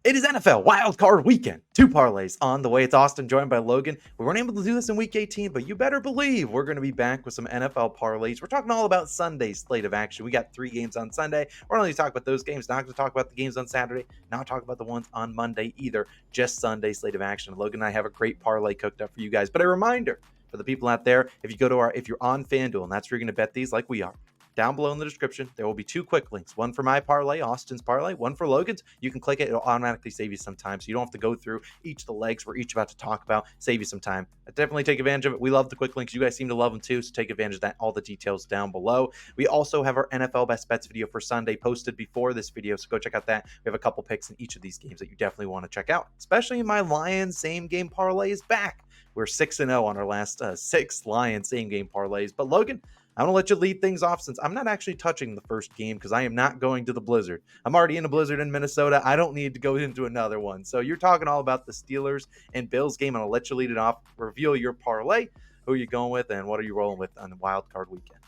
It is NFL Wild Card Weekend. 2 parlays on the way. It's Austin joined by Logan. We weren't able to do this in Week 18, but you better believe we're going to be back with some NFL parlays. We're talking all about Sunday's slate of action. We got 3 games on Sunday. We're only going to talk about those games, not going to talk about the games on Saturday, not talk about the ones on Monday either. Just Sunday's slate of action. Logan and I have a great parlay cooked up for you guys. But a reminder for the people out there, if you're on FanDuel and that's where you're going to bet these like we are, down below in the description, there will be 2 quick links. One for my parlay, Austin's parlay, one for Logan's. You can click it. It'll automatically save you some time, so you don't have to go through each of the legs we're each about to talk about. Save you some time. Definitely take advantage of it. We love the quick links. You guys seem to love them too, so take advantage of that. All the details down below. We also have our NFL Best Bets video for Sunday posted before this video, so go check out that. We have a couple picks in each of these games that you definitely want to check out, especially my Lions same game parlay is back. We're 6-0 on our last 6 Lions same game parlays. But Logan, I'm going to let you lead things off since I'm not actually touching the first game because I am not going to the Blizzard. I'm already in a Blizzard in Minnesota. I don't need to go into another one. So you're talking all about the Steelers and Bills game. I'll let you lead it off. Reveal your parlay. Who are you going with and what are you rolling with on the wild card weekend?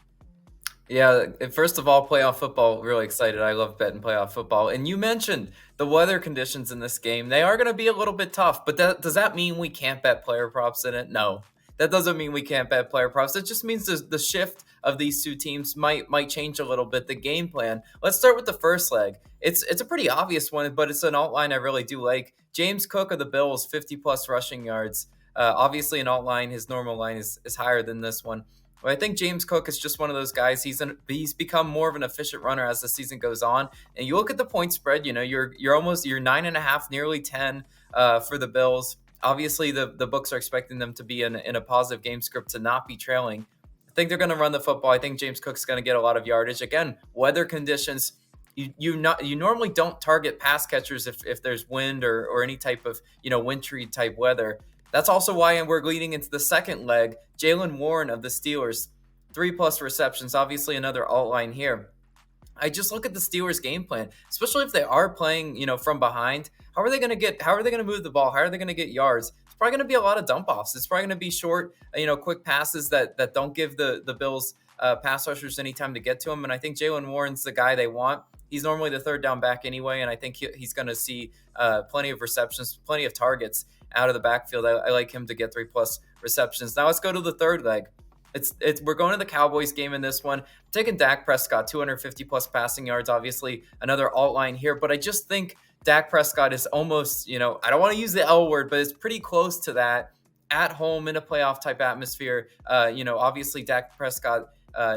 Yeah, first of all, playoff football, really excited. I love betting playoff football. And you mentioned the weather conditions in this game. They are going to be a little bit tough, but does that mean we can't bet player props in it? No, that doesn't mean we can't bet player props. It just means the shift of these two teams might change a little bit, the game plan. Let's start with the first leg. It's a pretty obvious one, but it's an alt line I really do like. James Cook of the Bills, 50-plus rushing yards. Obviously, an alt line, his normal line is higher than this one. But I think James Cook is just one of those guys. He's become more of an efficient runner as the season goes on. And you look at the point spread, you're 9.5, nearly 10 for the Bills. Obviously, the books are expecting them to be in a positive game script to not be trailing. I think they're going to run the football. I think James Cook's going to get a lot of yardage. Again, weather conditions. You normally don't target pass catchers if there's wind or any type of wintry type weather. That's also why we're leading into the second leg. Jaylen Warren of the Steelers, 3+ receptions. Obviously, another alt line here. I just look at the Steelers' game plan, especially if they are playing, from behind. How are they going to move the ball? How are they going to get yards? It's probably going to be a lot of dump offs. It's probably going to be short, quick passes that don't give the Bills pass rushers any time to get to him. And I think Jaylen Warren's the guy they want. He's normally the third down back anyway, and I think he's going to see plenty of receptions, plenty of targets out of the backfield. I like him to get 3+ receptions. Now let's go to the third leg. We're going to the Cowboys game in this one. I'm taking Dak Prescott, 250+ passing yards. Obviously, another alt line here, but I just think Dak Prescott is almost, I don't want to use the L word, but it's pretty close to that at home in a playoff type atmosphere. Obviously Dak Prescott,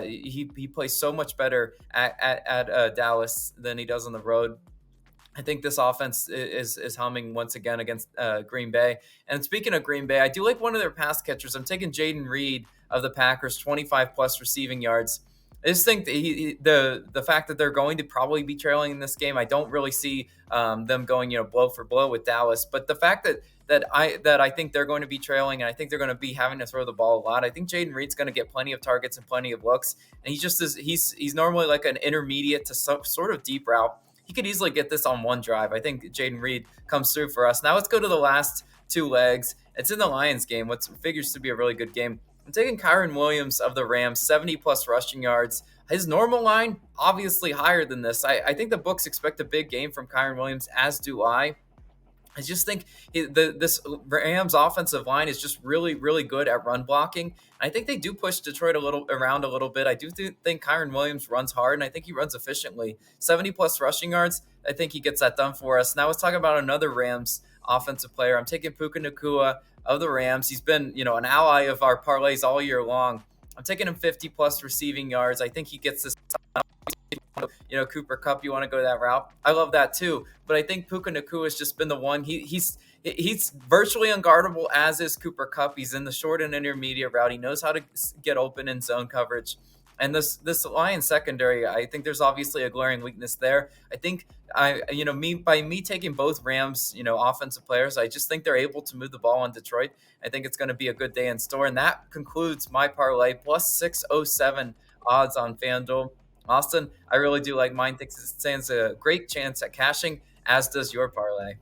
he plays so much better at Dallas than he does on the road. I think this offense is humming once again against Green Bay. And speaking of Green Bay, I do like one of their pass catchers. I'm taking Jaden Reed of the Packers, 25+ receiving yards. I just think that the fact that they're going to probably be trailing in this game, I don't really see them going blow for blow with Dallas. But the fact that I think they're going to be trailing, and I think they're going to be having to throw the ball a lot. I think Jaden Reed's going to get plenty of targets and plenty of looks, and he's normally like an intermediate to some sort of deep route. He could easily get this on one drive. I think Jaden Reed comes through for us. Now let's go to the last 2 legs. It's in the Lions game, what figures to be a really good game. I'm taking Kyren Williams of the Rams, 70+ rushing yards. His normal line, obviously higher than this. I think the books expect a big game from Kyren Williams, as do I. I just think this Rams offensive line is just really, really good at run blocking. I think they do push Detroit around a little bit. I do think Kyren Williams runs hard, and I think he runs efficiently. 70+ rushing yards, I think he gets that done for us. Now let's talk about another Rams offensive player. I'm taking Puka Nacua of the Rams. He's been, an ally of our parlays all year long. I'm taking him 50+ receiving yards. I think he gets this. Cooper Kupp, you want to go that route? I love that too. But I think Puka Nacua has just been the one. He's virtually unguardable, as is Cooper Kupp. He's in the short and intermediate route. He knows how to get open in zone coverage. And this Lions secondary, I think there's obviously a glaring weakness there. I think by me taking both Rams, offensive players, I just think they're able to move the ball on Detroit. I think it's going to be a good day in store. And that concludes my parlay, plus 607 odds on FanDuel. Austin, I really do like mine. Thinks it stands a great chance at cashing, as does your parlay.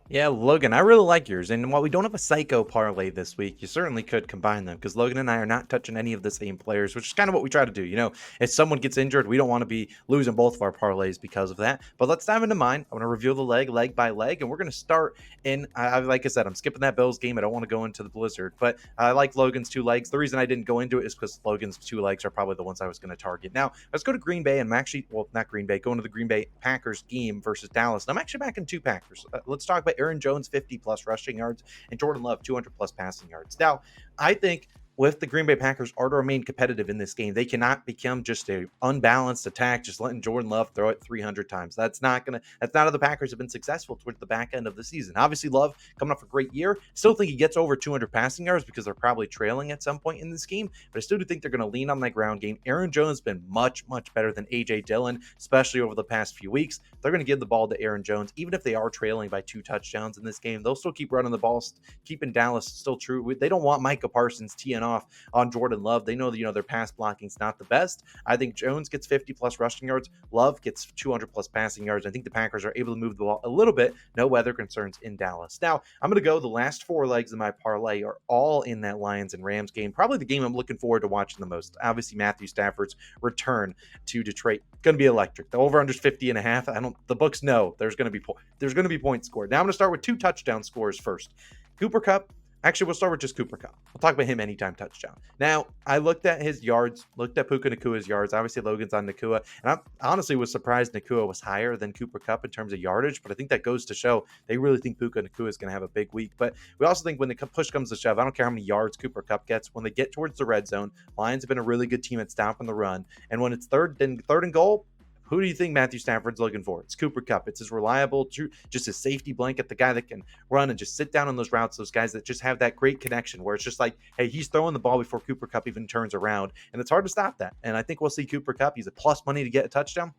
Yeah, Logan, I really like yours. And while we don't have a psycho parlay this week, you certainly could combine them because Logan and I are not touching any of the same players, which is kind of what we try to do. If someone gets injured, we don't want to be losing both of our parlays because of that. But let's dive into mine. I want to review the leg by leg, and we're going to start in, like I said, I'm skipping that Bills game. I don't want to go into the Blizzard, but I like Logan's two legs. The reason I didn't go into it is because Logan's two legs are probably the ones I was going to target. Now, let's go to Green Bay, and I'm actually, well, not Green Bay, going to the Green Bay Packers game versus Dallas. And I'm actually back in two Packers. Let's talk about Aaron Jones, 50 plus rushing yards, and Jordan Love, 200 plus passing yards. Now, I think with the Green Bay Packers are to remain competitive in this game, they cannot become just a unbalanced attack, just letting Jordan Love throw it 300 times. That's not how the Packers have been successful towards the back end of the season. Obviously, Love coming off a great year. Still think he gets over 200 passing yards because they're probably trailing at some point in this game, but I still do think they're going to lean on that ground game. Aaron Jones has been much better than AJ Dillon, especially over the past few weeks. They're going to give the ball to Aaron Jones, even if they are trailing by 2 touchdowns in this game. They'll still keep running the ball, keeping Dallas still true. They don't want Micah Parsons teeing off on Jordan Love. They know that their pass blocking is not the best. I think Jones gets 50 plus rushing yards. Love gets 200 plus passing yards. I think the Packers are able to move the ball a little bit. No weather concerns in Dallas. Now, I'm going to go the last 4 legs of my parlay are all in that Lions and Rams game. Probably the game I'm looking forward to watching the most. Obviously, Matthew Stafford's return to Detroit going to be electric. The over under is 50.5. The books know there's going to be points scored. Now I'm going to start with 2 touchdown scores first. Cooper Kupp. Actually, we'll start with just Cooper Kupp. We'll talk about him anytime touchdown. Now, I looked at his yards, looked at Puka Nakua's yards. Obviously, Logan's on Nakua. And I honestly was surprised Nakua was higher than Cooper Kupp in terms of yardage. But I think that goes to show they really think Puka Nakua is going to have a big week. But we also think when the push comes to shove, I don't care how many yards Cooper Kupp gets. When they get towards the red zone, Lions have been a really good team at stopping the run. And when it's third and goal, who do you think Matthew Stafford's looking for? It's Cooper Kupp. It's his reliable, just his safety blanket, the guy that can run and just sit down on those routes, those guys that just have that great connection where it's just like, hey, he's throwing the ball before Cooper Kupp even turns around. And it's hard to stop that. And I think we'll see Cooper Kupp. He's a plus money to get a touchdown.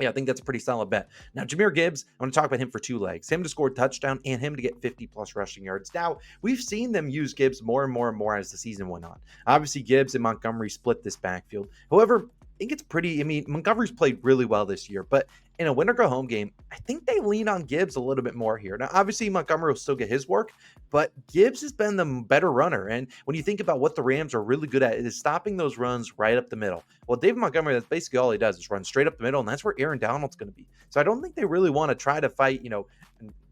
Yeah, I think that's a pretty solid bet. Now, Jahmyr Gibbs, I want to talk about him for 2 legs. Him to score a touchdown and him to get 50 plus rushing yards. Now, we've seen them use Gibbs more and more as the season went on. Obviously, Gibbs and Montgomery split this backfield. However, I think it's Montgomery's played really well this year, but in a winner go home game, I think they lean on Gibbs a little bit more here. Now, obviously, Montgomery will still get his work, but Gibbs has been the better runner. And when you think about what the Rams are really good at, it is stopping those runs right up the middle. Well, David Montgomery, that's basically all he does is run straight up the middle, and that's where Aaron Donald's going to be. So I don't think they really want to try to fight,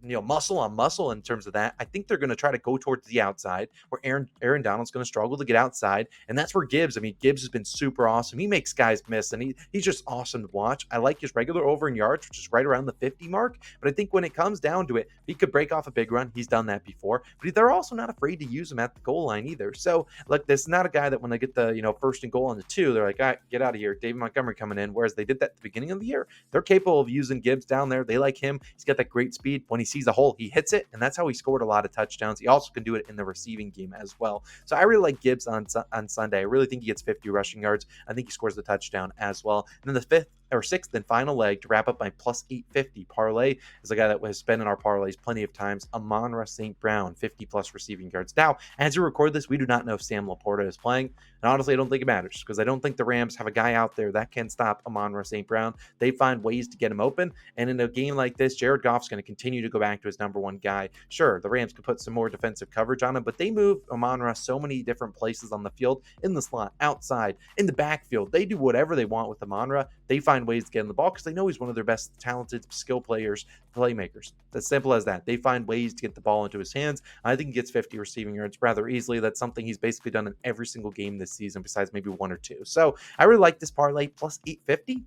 muscle on muscle in terms of that. I think they're going to try to go towards the outside where Aaron Donald's going to struggle to get outside. And that's where Gibbs has been super awesome. He makes guys miss, and he's just awesome to watch. I like his regular over in yards, which is right around the 50 mark. But I think when it comes down to it, he could break off a big run. He's done that before, but they're also not afraid to use him at the goal line either. So look, this is not a guy that when they get the, first and goal on the 2, they're like, all right, get out of here. David Montgomery coming in. Whereas they did that at the beginning of the year. They're capable of using Gibbs down there. They like him. He's got that great speed. When he sees a hole, he hits it. And that's how he scored a lot of touchdowns. He also can do it in the receiving game as well. So I really like Gibbs on Sunday. I really think he gets 50 rushing yards. I think he scores the touchdown as well. And then the 5th or 6th and final leg to wrap up my plus 850 parlay is a guy that has been in our parlays plenty of times. Amon-Ra St. Brown, 50 plus receiving yards. Now, as we record this, we do not know if Sam Laporta is playing. And honestly, I don't think it matters because I don't think the Rams have a guy out there that can stop Amon-Ra St. Brown. They find ways to get him open. And in a game like this, Jared Goff's going to continue to go back to his number 1 guy. Sure, the Rams could put some more defensive coverage on him, but they move Amon-Ra so many different places on the field, in the slot, outside, in the backfield. They do whatever they want with Amon-Ra. They find ways to get in the ball because they know he's one of their best talented skill players, playmakers. It's simple as that. They find ways to get the ball into his hands. I think he gets 50 receiving yards rather easily. That's something he's basically done in every single game this season besides maybe 1 or 2. So I really like this parlay plus 850.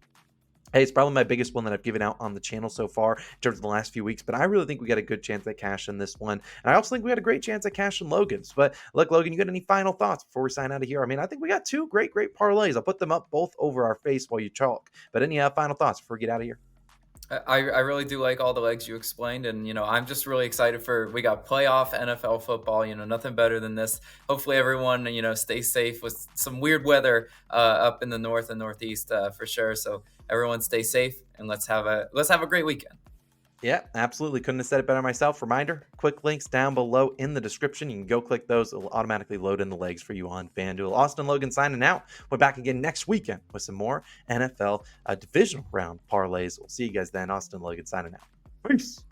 Hey, it's probably my biggest one that I've given out on the channel so far in terms of the last few weeks, but I really think we got a good chance at cash in this one. And I also think we had a great chance at cash in Logan's. But look, Logan, you got any final thoughts before we sign out of here? I think we got 2 great parlays. I'll put them up both over our face while you talk. But any final thoughts before we get out of here? I really do like all the legs you explained, and I'm just really excited we got playoff NFL football. Nothing better than this. Hopefully, everyone stays safe with some weird weather up in the north and northeast for sure. So everyone stay safe, and let's have a great weekend. Yeah, absolutely. Couldn't have said it better myself. Reminder, quick links down below in the description. You can go click those. It will automatically load in the legs for you on FanDuel. Austin Logan signing out. We're back again next weekend with some more NFL divisional round parlays. We'll see you guys then. Austin Logan signing out. Peace.